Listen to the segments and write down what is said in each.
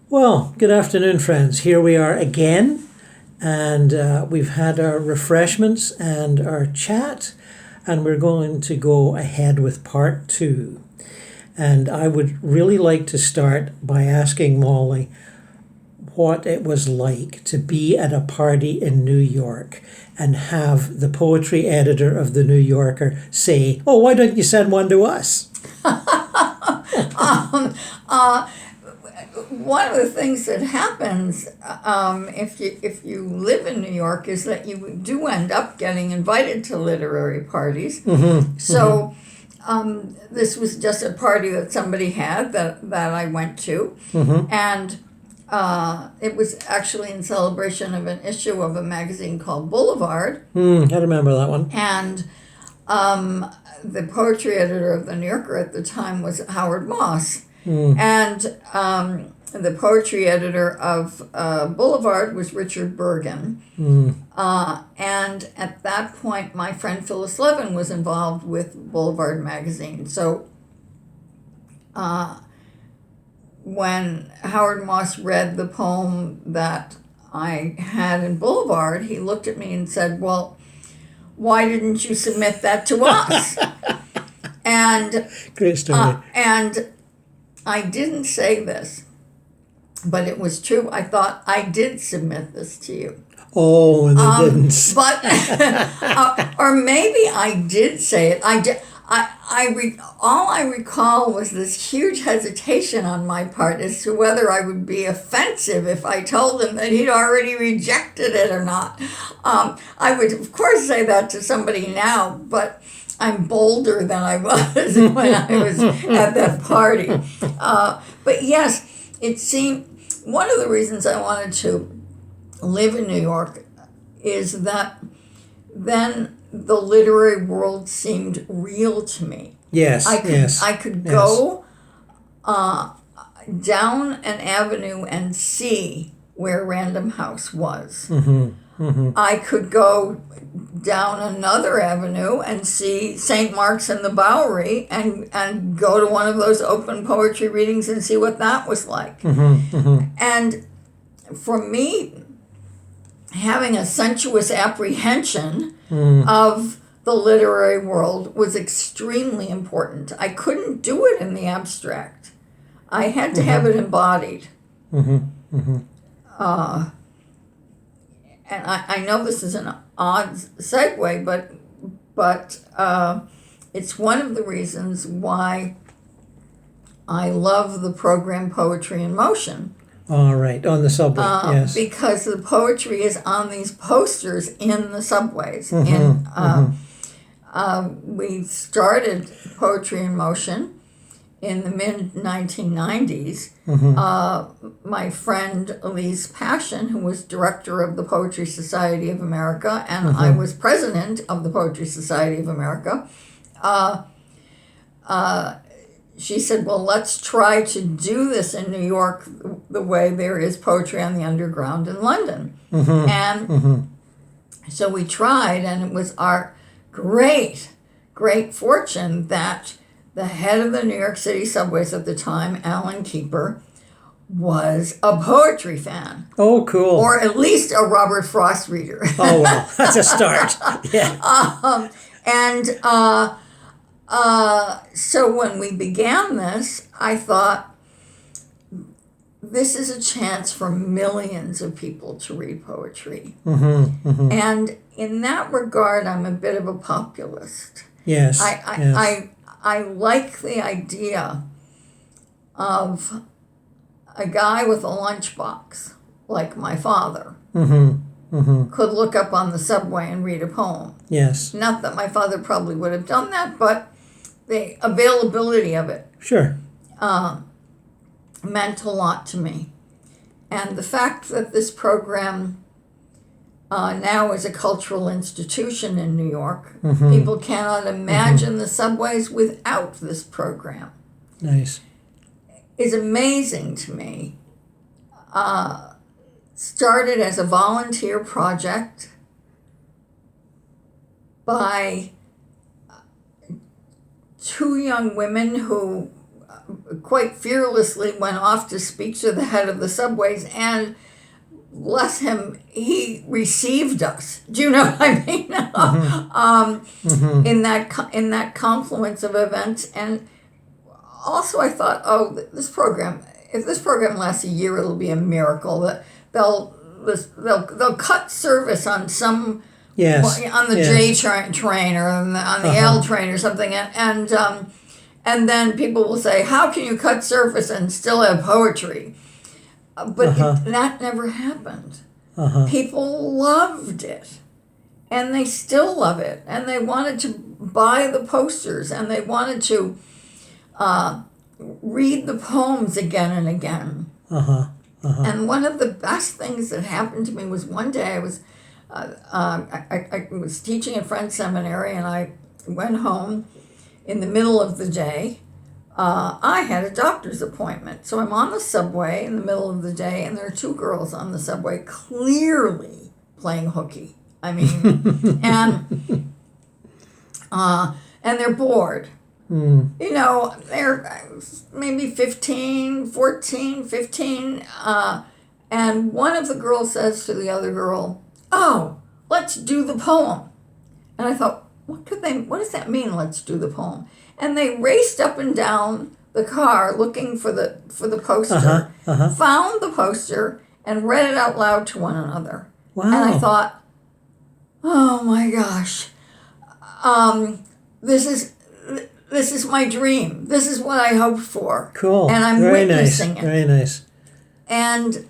Well, good afternoon, friends. Here we are again, and we've had our refreshments and our chat, and we're going to go ahead with part two. And I would really like to start by asking Molly what it was like to be at a party in New York and have the poetry editor of the New Yorker say, "Oh, why don't you send one to us?" um, uh, One of the things that happens if you live in New York is that you do end up getting invited to literary parties. So this was just a party that somebody had that I went to, and it was actually in celebration of an issue of a magazine called Boulevard. I remember that one. And the poetry editor of the New Yorker at the time was Howard Moss. And the poetry editor of Boulevard was Richard Bergen. And at that point, my friend Phyllis Levin was involved with Boulevard magazine. So when Howard Moss read the poem that I had in Boulevard, he looked at me and said, "Well, why didn't you submit that to us?" And Great story. and I didn't say this, but it was true. I thought I did submit this to you. Oh, and they didn't. But or maybe I did say it. I did. All I recall was this huge hesitation on my part as to whether I would be offensive if I told him that he'd already rejected it or not. I would, of course, say that to somebody now, but I'm bolder than I was when I was at that party. But yes, it seemed one of the reasons I wanted to live in New York is that then the literary world seemed real to me. Yes, I could go down an avenue and see where Random House was. I could go down another avenue and see St. Mark's and the Bowery and go to one of those open poetry readings and see what that was like. And for me, having a sensuous apprehension of the literary world was extremely important. I couldn't do it in the abstract. I had to have it embodied. And I know this is an odd segue, but it's one of the reasons why I love the program Poetry in Motion. All right, on the subway, yes. Because the poetry is on these posters in the subways. We started Poetry in Motion in the mid-1990s. My friend Elise Passion, who was director of the Poetry Society of America, and I was president of the Poetry Society of America, she said, "Well, let's try to do this in New York the way there is poetry on the underground in London." And so we tried, and it was our great fortune that the head of the New York City subways at the time, Alan Keeper, was a poetry fan. Oh, cool. Or at least a Robert Frost reader. Oh, well, that's a start. Yeah. So when we began this, I thought, this is a chance for millions of people to read poetry. And in that regard, I'm a bit of a populist. Yes. I like the idea of a guy with a lunchbox, like my father, could look up on the subway and read a poem. Yes. Not that my father probably would have done that, but the availability of it meant a lot to me. And the fact that this program now is a cultural institution in New York, people cannot imagine the subways without this program. Nice. Is amazing to me. Started as a volunteer project by two young women who quite fearlessly went off to speak to the head of the subways, and bless him, he received us. Do you know what I mean? In that confluence of events. And also I thought, if this program lasts a year, it'll be a miracle. That they'll cut service on some on the J train or on the L train or something, and then people will say, how can you cut service and still have poetry? But that never happened. People loved it, and they still love it, and they wanted to buy the posters, and they wanted to read the poems again and again. And one of the best things that happened to me was one day I was teaching at Friends Seminary, and I went home in the middle of the day. I had a doctor's appointment. So I'm on the subway in the middle of the day, and there are two girls on the subway clearly playing hooky. I mean, and they're bored. You know, they're maybe 15, 14, 15. And one of the girls says to the other girl, oh, let's do the poem. And I thought, what does that mean, let's do the poem? And they raced up and down the car looking for the poster, found the poster, and read it out loud to one another. Wow. And I thought, oh my gosh, this is my dream. This is what I hoped for. Cool. And I'm witnessing it. Very nice. And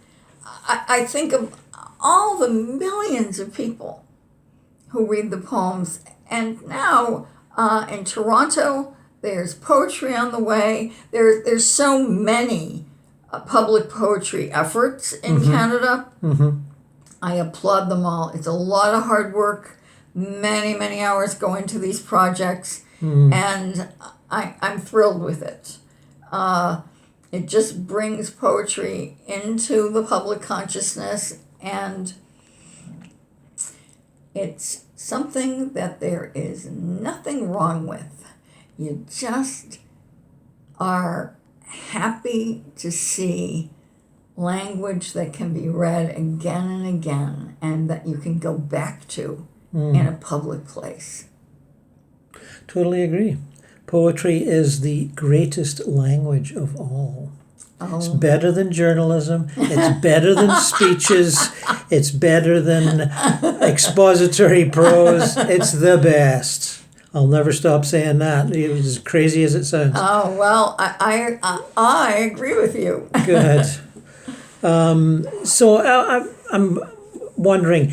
I think of all the millions of people who read the poems. And now in Toronto, there's poetry on the way. There's so many public poetry efforts in Canada. I applaud them all. It's a lot of hard work. Many hours go into these projects. And I'm thrilled with it. It just brings poetry into the public consciousness, and it's something that there is nothing wrong with. You just are happy to see language that can be read again and again, and that you can go back to in a public place. Totally agree. Poetry is the greatest language of all. It's better than journalism. It's better than speeches. It's better than expository prose. It's the best. I'll never stop saying that. It's as crazy as it sounds. Oh, well, I agree with you. Good. So I'm wondering,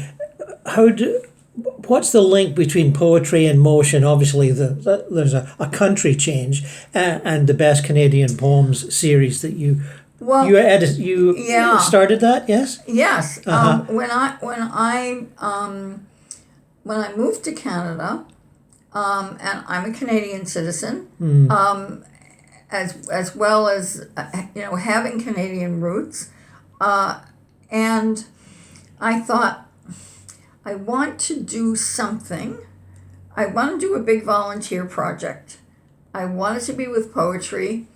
what's the link between poetry and motion? Obviously, there's a country change, and the Best Canadian Poems series that you started that. Yes. Yes. When I moved to Canada, and I'm a Canadian citizen, as well as having Canadian roots, and I thought, I want to do something. I want to do a big volunteer project. I want it to be with poetry,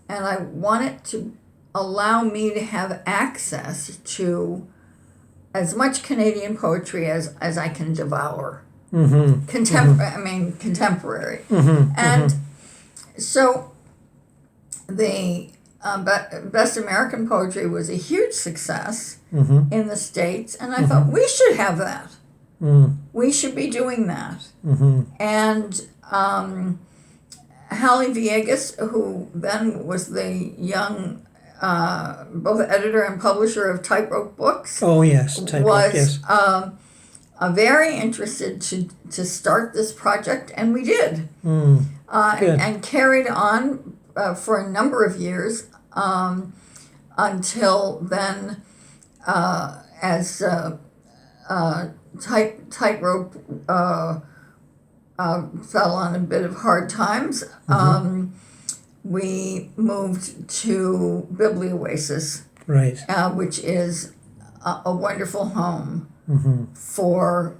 and I want it to allow me to have access to as much Canadian poetry as I can devour. Contemporary. And so the Best American Poetry was a huge success in the States, and I thought, we should have that. We should be doing that. And Hallie Villegas, who then was the young both editor and publisher of Tightrope Books. Oh, yes, Tightrope, was very interested to start this project, and we did. And carried on for a number of years until then, as Tightrope fell on a bit of hard times, we moved to Biblioasis, right? Which is a wonderful home for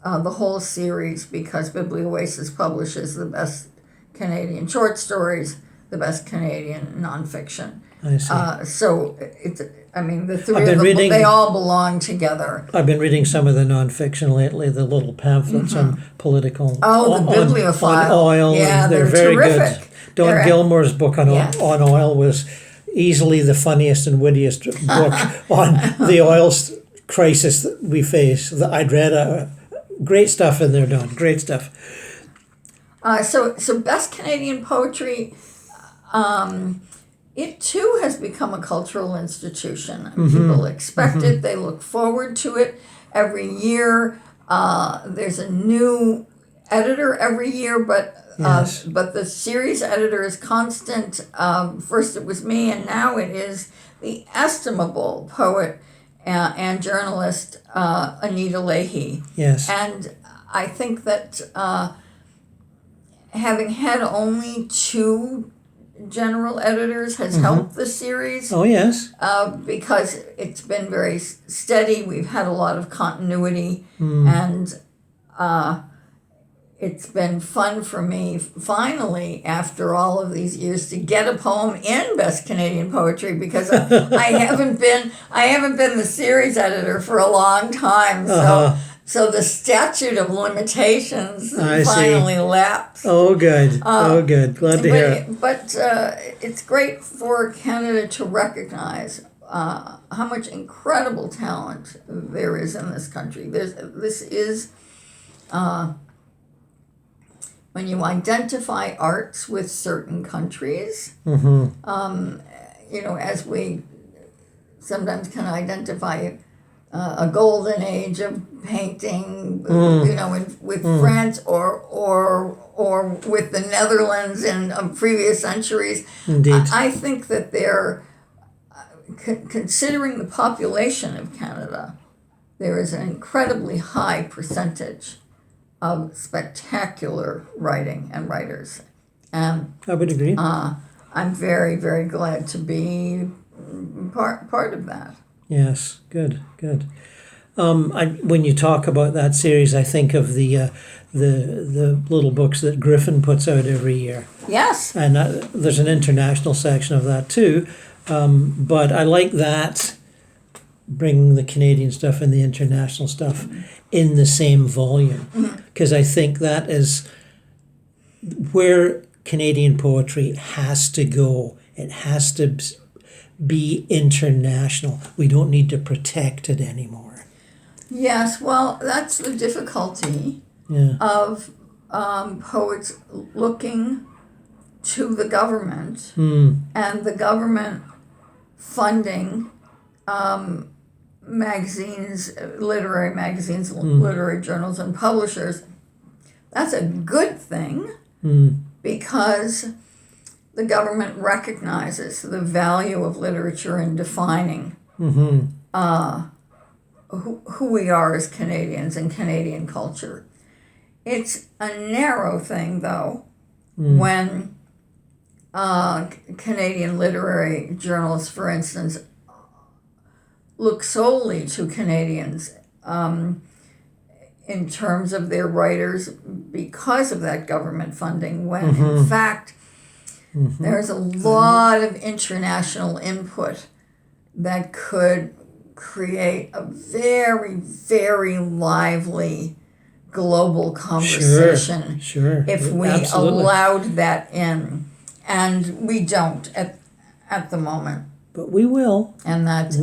the whole series, because Biblioasis publishes the best Canadian short stories, the best Canadian nonfiction. I see. So it's, I mean, the three I've of been them, reading- they all belong together. I've been reading some of the nonfiction lately, the little pamphlets on political. Oh, the bibliophile. On oil. Yeah, and they're very terrific. good. Don They're- Gilmore's book on Yes. on oil was easily the funniest and wittiest book on the oil crisis that we face that I'd read. Great stuff in there, Don. Great stuff. So best Canadian poetry, it too has become a cultural institution. People expect it. They look forward to it every year. There's a new editor every year, but Yes. but the series editor is constant. First it was me, and now it is the estimable poet and journalist Anita Leahy. Yes. And I think that having had only 2 general editors has helped the series. Oh, yes. Because it's been very steady. We've had a lot of continuity, and it's been fun for me, finally, after all of these years, to get a poem in Best Canadian Poetry, because I haven't been the series editor for a long time. So the statute of limitations I see. finally lapsed. Oh, good. Good. Glad to hear it. But it's great for Canada to recognize how much incredible talent there is in this country. This is when you identify arts with certain countries, as we sometimes can identify a golden age of painting, with France or with the Netherlands in previous centuries. Indeed. I think that they're, considering the population of Canada, there is an incredibly high percentage of spectacular writing and writers. I would agree. I'm very, very glad to be part of that. Yes, good. When you talk about that series, I think of the little books that Griffin puts out every year, Yes. and there's an international section of that too. But I like that, bringing the Canadian stuff and the international stuff in the same volume, because I think that is where Canadian poetry has to go. It has to be international. We don't need to protect it anymore. Yes, well, that's the difficulty of poets looking to the government and the government funding magazines, literary magazines, literary journals, and publishers. That's a good thing because the government recognizes the value of literature in defining who we are as Canadians and Canadian culture. It's a narrow thing, though, when Canadian literary journalists, for instance, look solely to Canadians in terms of their writers because of that government funding, when in fact there's a lot of international input that could create a very, very lively global conversation if we allowed that in. And we don't at the moment. But we will. And that's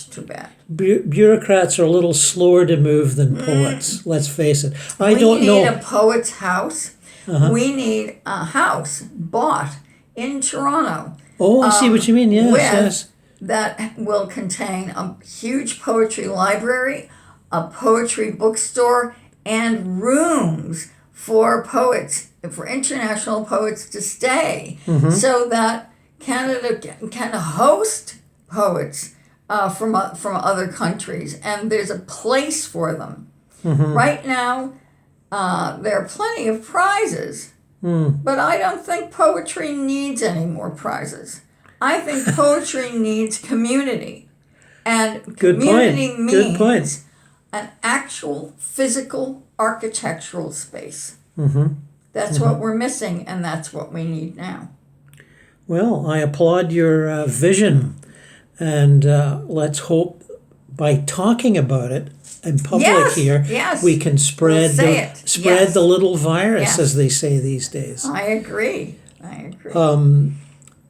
too bad. Bureaucrats are a little slower to move than poets. Let's face it. We need a poet's house. We need a house bought in Toronto. Oh, I see what you mean. Yes. That will contain a huge poetry library, a poetry bookstore, and rooms for poets, for international poets to stay, so that Canada can host poets from other countries, and there's a place for them. Right now, there are plenty of prizes, but I don't think poetry needs any more prizes. I think poetry needs community, and community means an actual physical architectural space That's what we're missing, and that's what we need now. Well, I applaud your vision, and let's hope by talking about it in public here, we can spread the little virus, as they say these days. I agree.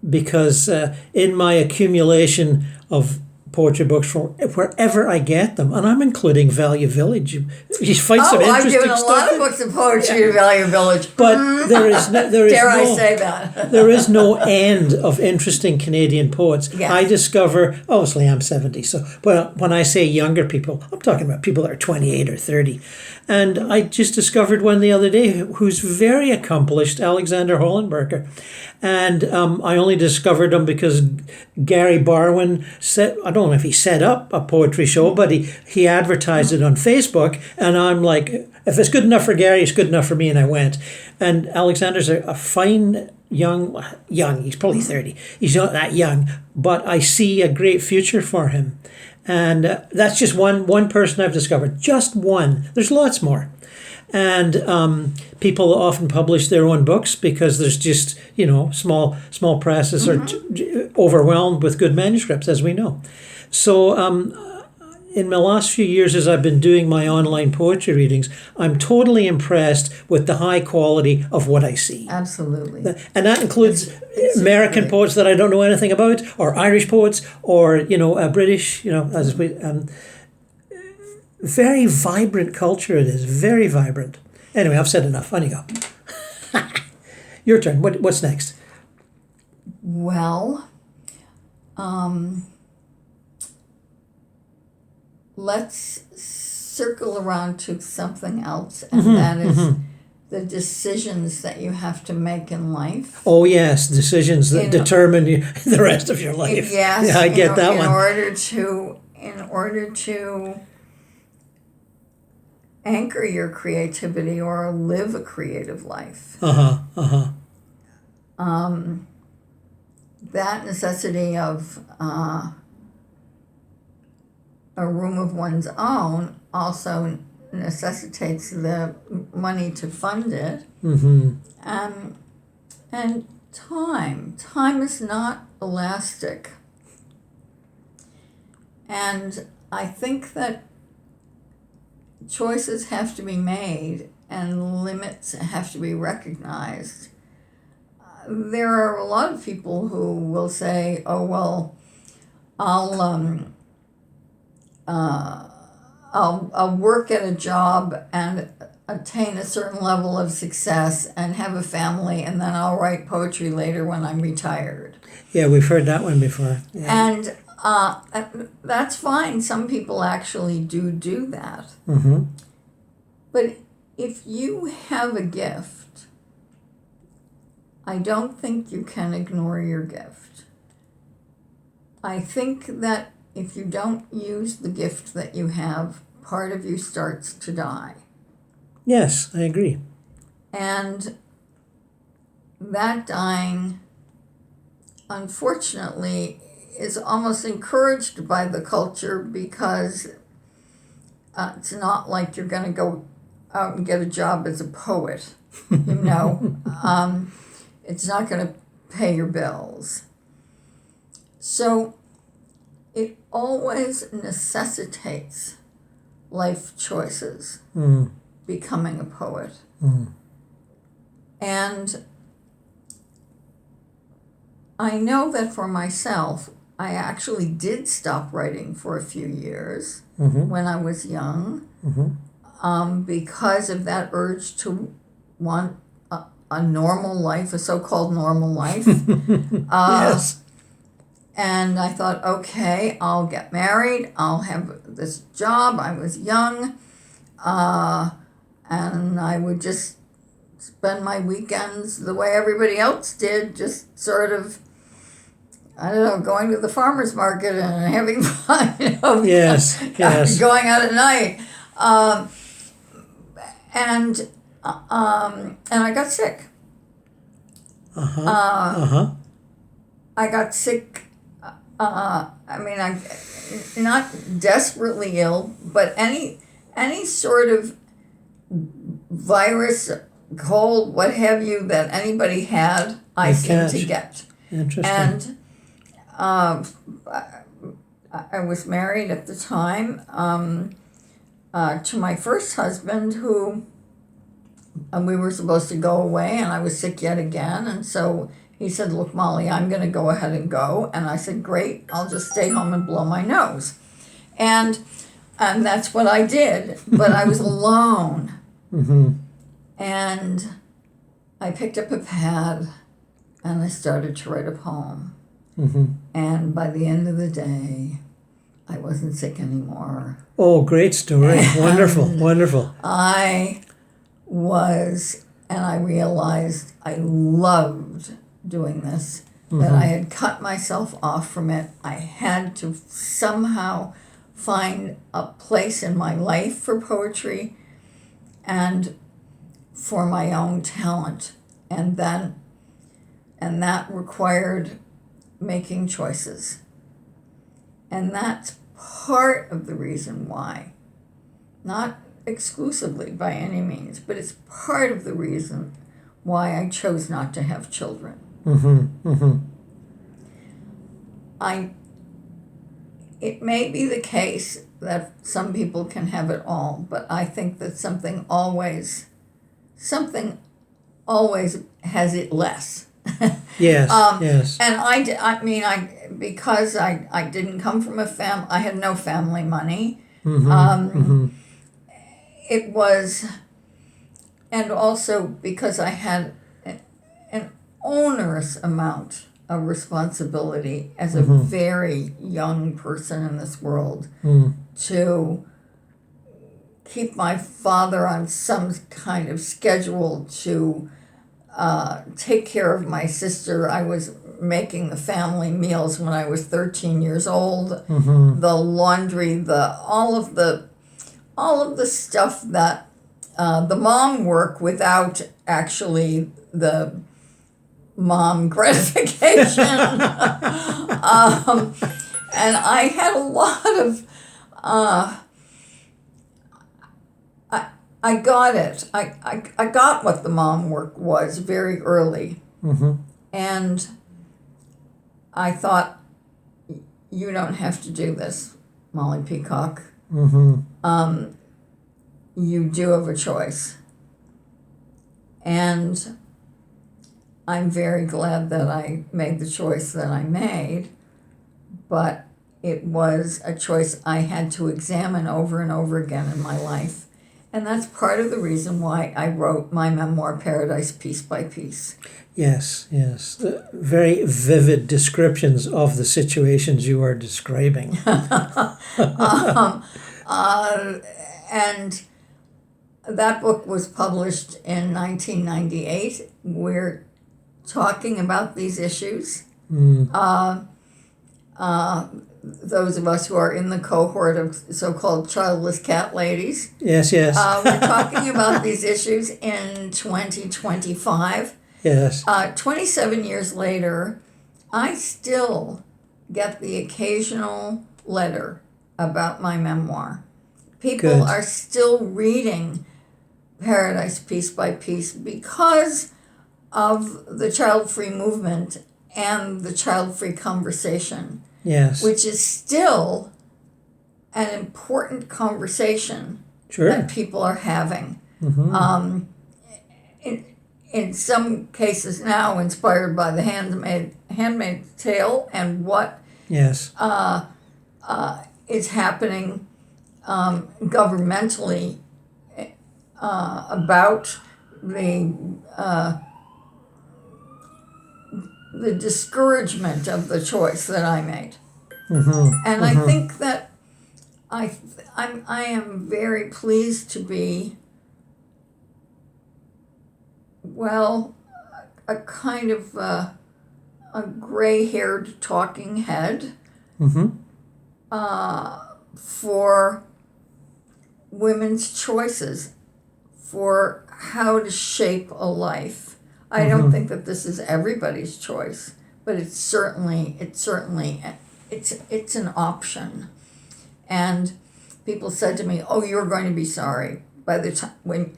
Because in my accumulation of poetry books from wherever I get them, and I'm including Value Village. You find some interesting I've given a stuff lot of books of poetry to Value Village. But there is dare I say that? There is no end of interesting Canadian poets. Yes. I discover, obviously I'm 70, so when I say younger people, I'm talking about people that are 28 or 30. And I just discovered one the other day who's very accomplished, Alexander Hollenberger. And I only discovered him because Gary Barwin said, I don't know if he set up a poetry show, but he advertised it on Facebook. And I'm like, if it's good enough for Gary, it's good enough for me. And I went. And Alexander's a fine young, he's probably 30. He's not that young, but I see a great future for him. And that's just one person I've discovered. Just one. There's lots more. And people often publish their own books because there's just, small presses are overwhelmed with good manuscripts, as we know. So in my last few years, as I've been doing my online poetry readings, I'm totally impressed with the high quality of what I see. Absolutely. And that includes American poets that I don't know anything about, or Irish poets, or, British, very vibrant culture it is, very vibrant. Anyway, I've said enough. On you go. Your turn. What's next? Well, let's circle around to something else, and that is the decisions that you have to make in life. Oh, yes, decisions that determine the rest of your life. Yes, yeah, I get that one. In order to anchor your creativity or live a creative life. That necessity of a room of one's own also necessitates the money to fund it. And time is not elastic. And I think that choices have to be made and limits have to be recognized. There are a lot of people who will say, "Oh well, I'll work at a job and attain a certain level of success and have a family, and then I'll write poetry later when I'm retired." Yeah, we've heard that one before. Yeah. And that's fine. Some people actually do that. But if you have a gift, I don't think you can ignore your gift. I think that if you don't use the gift that you have, part of you starts to die. Yes, I agree. And that dying, unfortunately, is almost encouraged by the culture because it's not like you're going to go out and get a job as a poet, It's not going to pay your bills. So it always necessitates life choices, becoming a poet. And I know that for myself, I actually did stop writing for a few years when I was young because of that urge to want a normal life, a so-called normal life. Yes. And I thought, okay, I'll get married, I'll have this job. I was young, and I would just spend my weekends the way everybody else did, just sort of, I don't know, going to the farmer's market and having fun, Yes. going out at night. And I got sick. I got sick. I not desperately ill, but any sort of virus cold, what have you, that anybody had, I seem to get. Interesting. And I was married at the time to my first husband, who we were supposed to go away, and I was sick yet again. And so he said, look, Molly, I'm going to go ahead and go. And I said, great, I'll just stay home and blow my nose. And that's what I did. But I was alone. Mm-hmm. And I picked up a pad and I started to write a poem. Mm-hmm. And by the end of the day, I wasn't sick anymore. Oh, great story. Wonderful, wonderful. I realized I loved doing this, that I had cut myself off from it. I had to somehow find a place in my life for poetry and for my own talent. And that required making choices. And that's part of the reason why, not exclusively by any means, but it's part of the reason why I chose not to have children. Mm-hmm. Mm-hmm. It may be the case that some people can have it all, but I think that something always has it less. Yes, yes. And because I didn't come from a family, I had no family money. Mm-hmm. It was, and also because I had an onerous amount of responsibility as a very young person in this world to keep my father on some kind of schedule to take care of my sister. I was making the family meals when I was 13 years old. The laundry, all of the stuff that the mom work without actually the mom gratification. And I had a lot of I got it. I got what the mom work was very early. And I thought, you don't have to do this, Molly Peacock. You do have a choice. And I'm very glad that I made the choice that I made, but it was a choice I had to examine over and over again in my life. And that's part of the reason why I wrote my memoir, Paradise Piece by Piece. Yes, yes. Very vivid descriptions of the situations you are describing. And that book was published in 1998. We're talking about these issues. Those of us who are in the cohort of so-called childless cat ladies. Yes, yes. We're talking about these issues in 2025. Yes. 27 years later, I still get the occasional letter about my memoir. People are still reading Paradise Piece by Piece because of the child-free movement and the child-free conversation. Yes. Which is still an important conversation that people are having. In some cases now inspired by the Handmaid's Tale and what is happening governmentally about the discouragement of the choice that I made. And I think that I am very pleased to be, well, a kind of a gray-haired talking head for women's choices, for how to shape a life. I don't think that this is everybody's choice, but it's certainly it's an option. And people said to me, "Oh, you're going to be sorry by the time when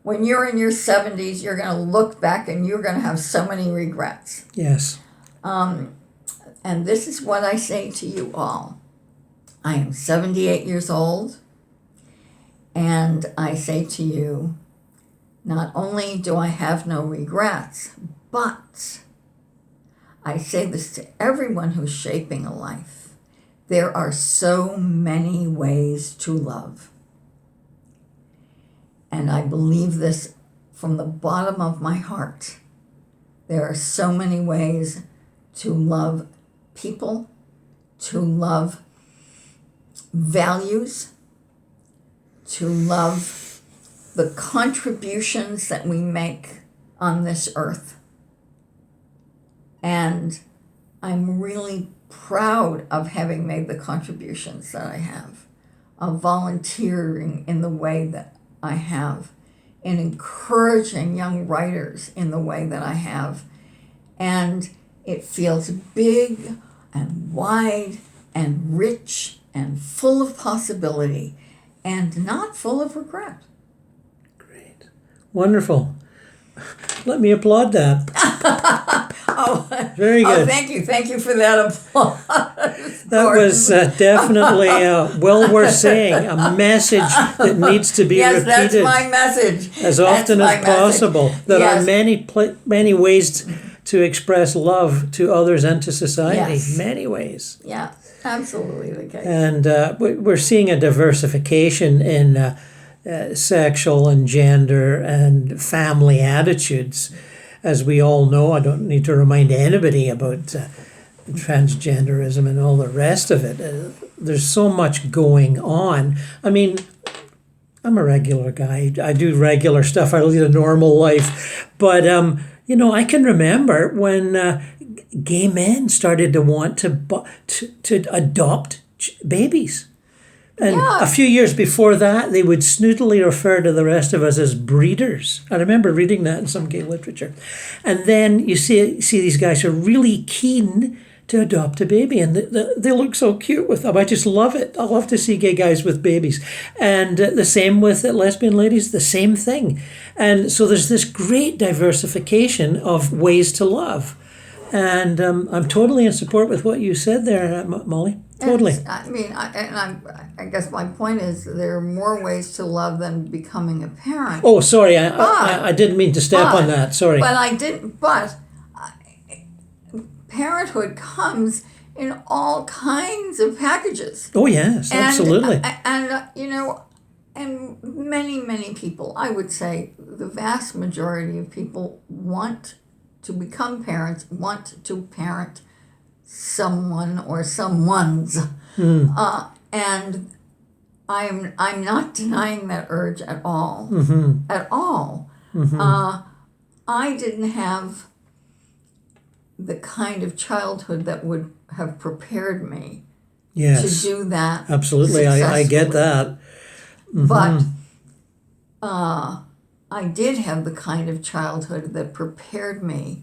when you're in your 70s, you're going to look back and you're going to have so many regrets. Yes. And this is what I say to you all. I am 78 years old, and I say to you, not only do I have no regrets, but I say this to everyone who's shaping a life. There are so many ways to love. And I believe this from the bottom of my heart. There are so many ways to love people, to love values, to love the contributions that we make on this earth. And I'm really proud of having made the contributions that I have, of volunteering in the way that I have, in encouraging young writers in the way that I have. And it feels big and wide and rich and full of possibility and not full of regret. Great. Wonderful. Let me applaud that. Oh, very good. Oh, thank you. Thank you for that applause. That was definitely well worth saying. A message that needs to be yes, repeated. That's my message. As often as possible. There yes. are many ways to express love to others and to society. Yes. Many ways. Yeah, absolutely the case. And we're seeing a diversification in sexual and gender and family attitudes. As we all know, I don't need to remind anybody about transgenderism and all the rest of it. There's so much going on. I mean, I'm a regular guy. I do regular stuff. I lead a normal life. But, I can remember when gay men started to want to adopt babies. And a few years before that, they would snootily refer to the rest of us as breeders. I remember reading that in some gay literature. And then you see these guys who are really keen to adopt a baby, and they look so cute with them. I just love it. I love to see gay guys with babies. And the same with lesbian ladies, the same thing. And so there's this great diversification of ways to love. And I'm totally in support with what you said there, Molly. Totally. I guess my point is there are more ways to love than becoming a parent. Oh, sorry, I didn't mean to step on that. Sorry. But I didn't. But parenthood comes in all kinds of packages. Oh yes, absolutely. And many people, I would say, the vast majority of people want to become parents, want to parent someone or someone's, and I'm not denying that urge at all. Mm-hmm. At all. Mm-hmm. I didn't have the kind of childhood that would have prepared me to do that. Absolutely, I get that. Mm-hmm. But I did have the kind of childhood that prepared me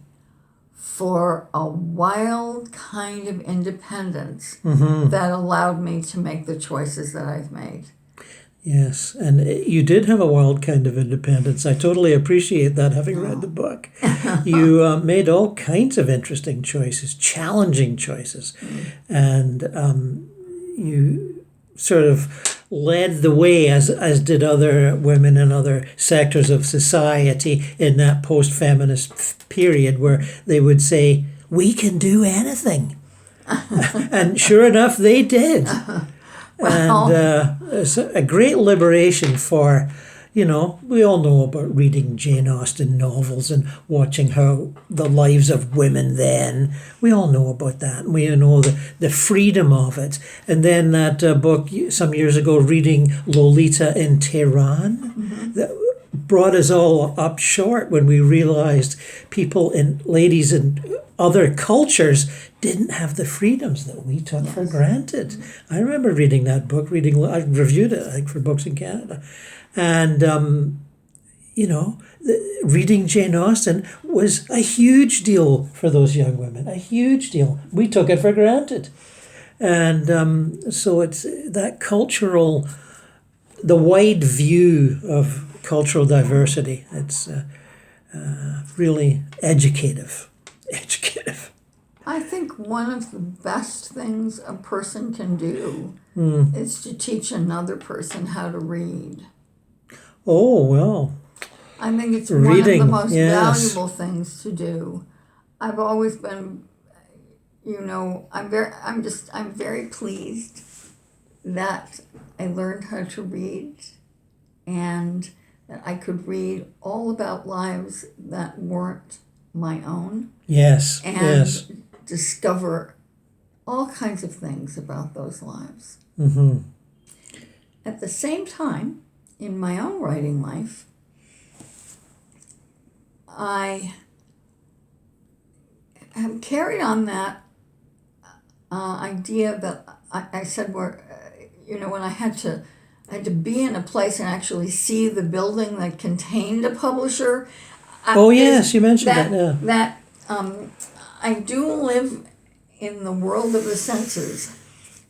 for a wild kind of independence that allowed me to make the choices that I've made. Yes, and you did have a wild kind of independence. I totally appreciate that, having read the book. You made all kinds of interesting choices, challenging choices, and you sort of led the way, as did other women in other sectors of society in that post-feminist period, where they would say, we can do anything. And sure enough, they did. Well, and it's a great liberation for, we all know about reading Jane Austen novels and watching how the lives of women then. We all know about that. We know the freedom of it. And then that book some years ago, reading Lolita in Tehran, that brought us all up short when we realized ladies in other cultures didn't have the freedoms that we took for granted. I remember reading that book, I reviewed it, I think, for Books in Canada. And, reading Jane Austen was a huge deal for those young women, a huge deal. We took it for granted. And so it's that cultural, the wide view of cultural diversity. It's really educative. Educative. I think one of the best things a person can do is to teach another person how to read. Oh, well. I think it's Reading, one of the most yes. valuable things to do. I've always been, I'm very pleased that I learned how to read and that I could read all about lives that weren't my own. Yes, and yes. discover all kinds of things about those lives. Mm-hmm. At the same time, in my own writing life, I have carried on that idea that I said when I had to be in a place and actually see the building that contained a publisher. Oh, yes, you mentioned that. Yeah. I do live in the world of the senses.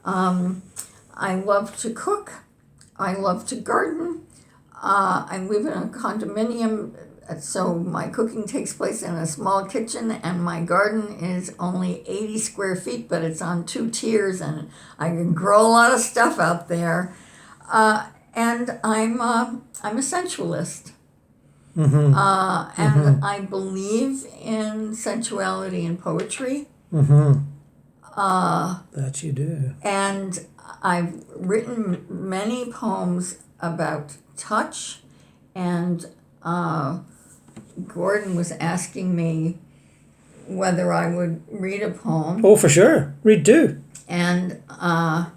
I love to cook. I love to garden. I live in a condominium, so my cooking takes place in a small kitchen, and my garden is only 80 square feet, but it's on 2 tiers, and I can grow a lot of stuff out there. And I'm a sensualist. Mm-hmm. And I believe in sensuality and poetry. Mm-hmm. That you do. And I've written many poems about touch, and Gordon was asking me whether I would read a poem. Oh, for sure. Read two. And I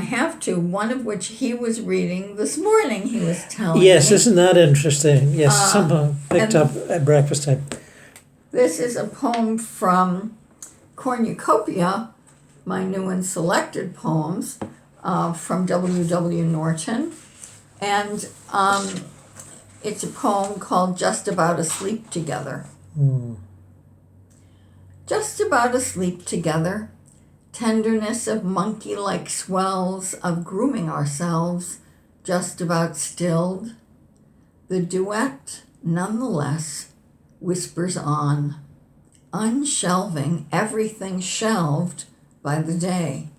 have to, one of which he was reading this morning, he was telling Yes, me. isn't that interesting? Yes, somehow picked up at breakfast time. This is a poem from Cornucopia, my new and selected poems, from W.W. Norton. And it's a poem called Just About Asleep Together. Just about asleep together, tenderness of monkey-like swells of grooming ourselves, just about stilled. The duet, nonetheless, whispers on, unshelving everything shelved by the day.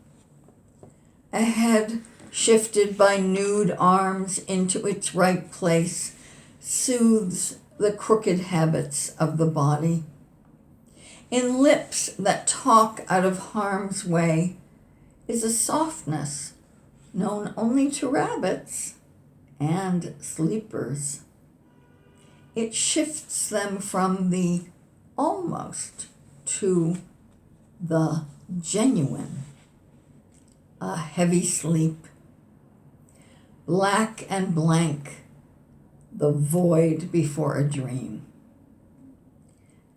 A head shifted by nude arms into its right place soothes the crooked habits of the body. In lips that talk out of harm's way is a softness known only to rabbits and sleepers. It shifts them from the almost to the genuine. A heavy sleep, black and blank, the void before a dream.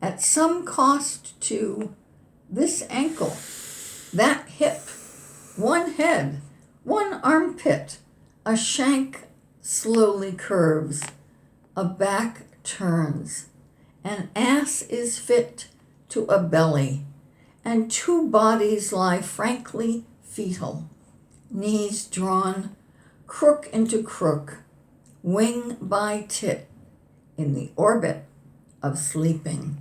At some cost to this ankle, that hip, one head, one armpit, a shank slowly curves, a back turns, an ass is fit to a belly, and 2 bodies lie frankly fetal, knees drawn, crook into crook, wing by tit, in the orbit of sleeping.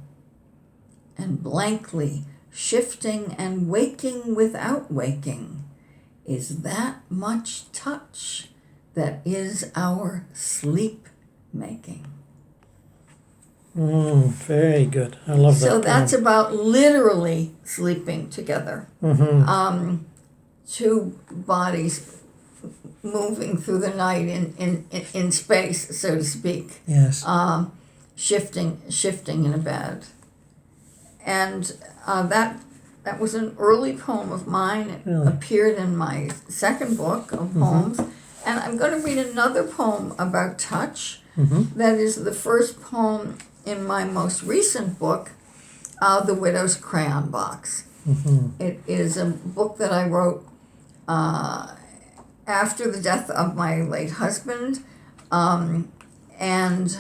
And blankly shifting and waking without waking is that much touch that is our sleep making. Very good. I love that. So that's about literally sleeping together. 2 bodies moving through the night in space, so to speak. Yes. Shifting in a bed. And that was an early poem of mine. It Really? appeared in my second book of poems. And I'm going to read another poem about touch. That is the first poem in my most recent book, The Widow's Crayon Box. It is a book that I wrote after the death of my late husband. And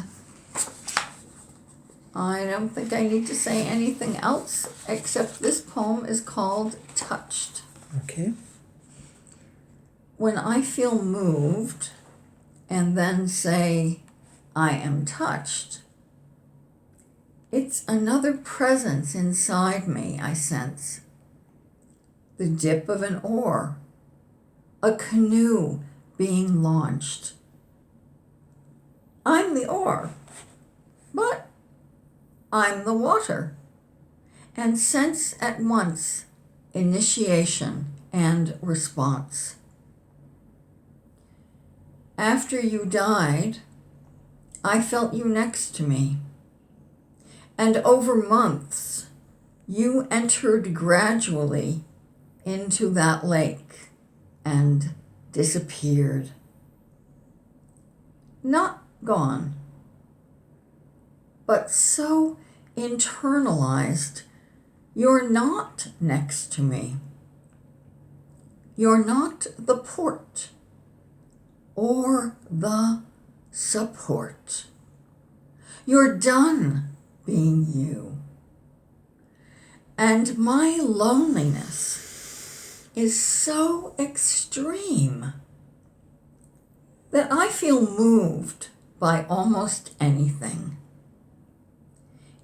I don't think I need to say anything else except this poem is called Touched. Okay. When I feel moved, and then say, I am touched, it's another presence inside me I sense. The dip of an oar, a canoe being launched. I'm the oar, but I'm the water, and sense at once initiation and response. After you died, I felt you next to me, and over months, you entered gradually into that lake and disappeared. Not gone, but so internalized, you're not next to me. You're not the port or the support. You're done being you. And my loneliness is so extreme that I feel moved by almost anything.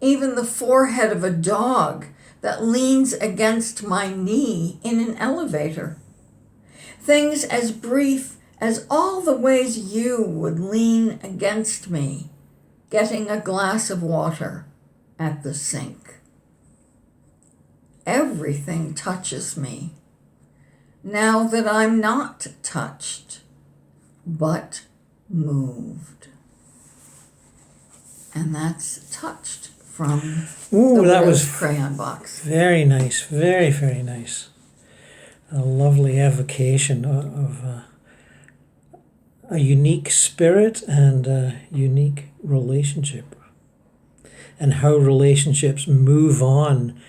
Even the forehead of a dog that leans against my knee in an elevator. Things as brief as all the ways you would lean against me, getting a glass of water at the sink. Everything touches me now that I'm not touched, but moved. And that's touched from the that Widow's was crayon box. Very nice, very, very nice. A lovely evocation of a unique spirit and a unique relationship, and how relationships move on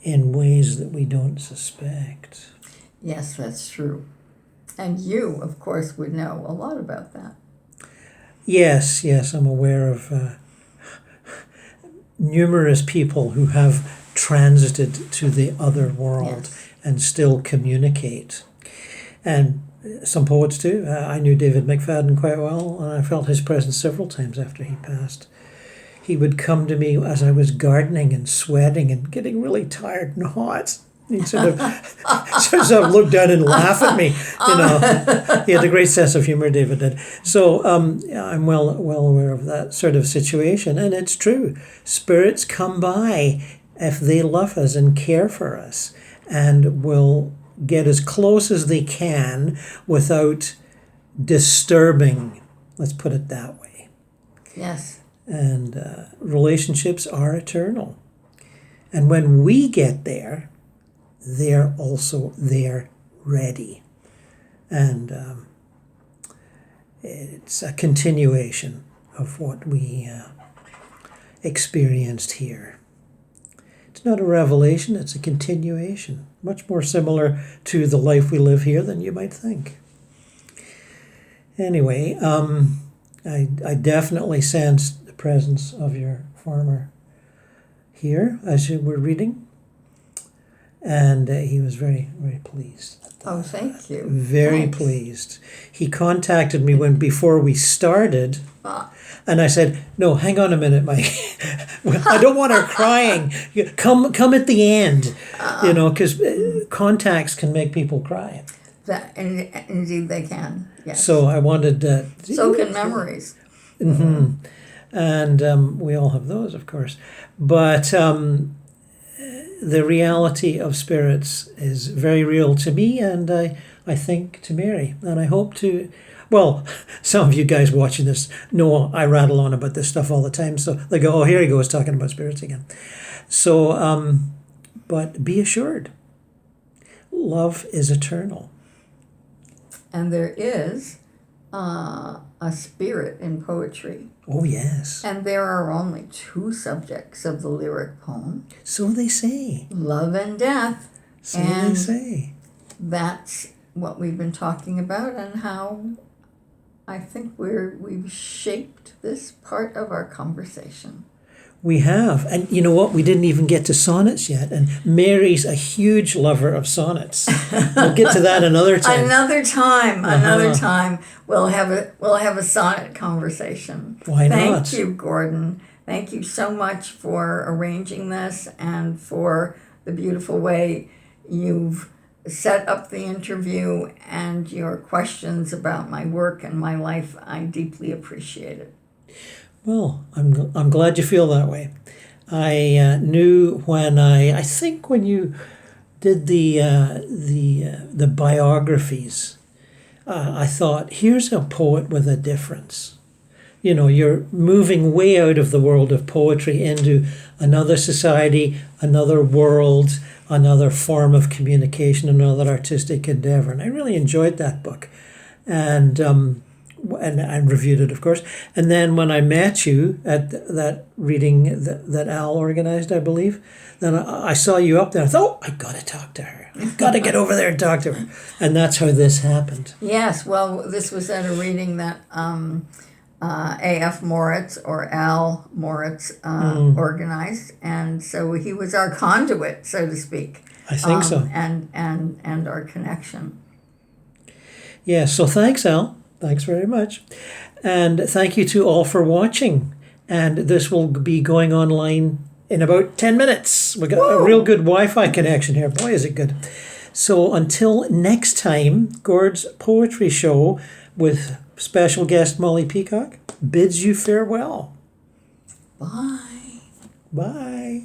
in ways that we don't suspect. Yes, that's true. And you, of course, would know a lot about that. Yes, I'm aware of numerous people who have transited to the other world, Yes. and still communicate. And some poets too. I knew David McFadden quite well, and I felt his presence several times after he passed. He would come to me as I was gardening and sweating and getting really tired and hot. He'd sort of look down and laugh at me. He had a great sense of humor, David did. So I'm well aware of that sort of situation, and it's true. Spirits come by if they love us and care for us, and will get as close as they can without disturbing. Let's put it that way. Yes. And relationships are eternal, and when we get there, they're also there ready. And it's a continuation of what we experienced here. It's not a revelation, it's a continuation. Much more similar to the life we live here than you might think. Anyway, I definitely sensed the presence of your farmer here as you were reading. And he was very, very pleased. Oh, thank you. Very Thanks. pleased. He contacted me before we started, and I said, "No, hang on a minute, Mike. I don't want her crying. Come at the end, because contacts can make people cry." Indeed, they can. Yes. So I wanted. So can memories. Mm-hmm. And we all have those, of course, but. The reality of spirits is very real to me, and I think to Mary, and I hope to. Well, some of you guys watching this know I rattle on about this stuff all the time, so they go, "Oh, here he goes talking about spirits again." So, but be assured, love is eternal, and there is a spirit in poetry. Oh yes, and there are only two subjects of the lyric poem. So they say. Love and death. So and they say. That's what we've been talking about, and how I think we've shaped this part of our conversation. We have. And you know what? We didn't even get to sonnets yet. And Mary's a huge lover of sonnets. We'll get to that another time. Another time. We'll have a sonnet conversation. Why not? Thank you, Gordon. Thank you so much for arranging this and for the beautiful way you've set up the interview and your questions about my work and my life. I deeply appreciate it. Well, I'm glad you feel that way. I knew when I think when you did the biographies, I thought, here's a poet with a difference. You know, you're moving way out of the world of poetry into another society, another world, another form of communication, another artistic endeavor. And I really enjoyed that book. And I reviewed it, of course. And then when I met you at that reading that Al organized, I believe, then I saw you up there. I thought, I got to talk to her. I've got to get over there and talk to her. And that's how this happened. Yes, well, this was at a reading that A.F. Moritz or Al Moritz organized. And so he was our conduit, so to speak. I think so. And our connection. Yeah, so thanks, Al. Thanks very much. And thank you to all for watching. And this will be going online in about 10 minutes. We got a real good Wi-Fi connection here. Boy, is it good. So until next time, Gord's Poetry Show with special guest Molly Peacock bids you farewell. Bye. Bye.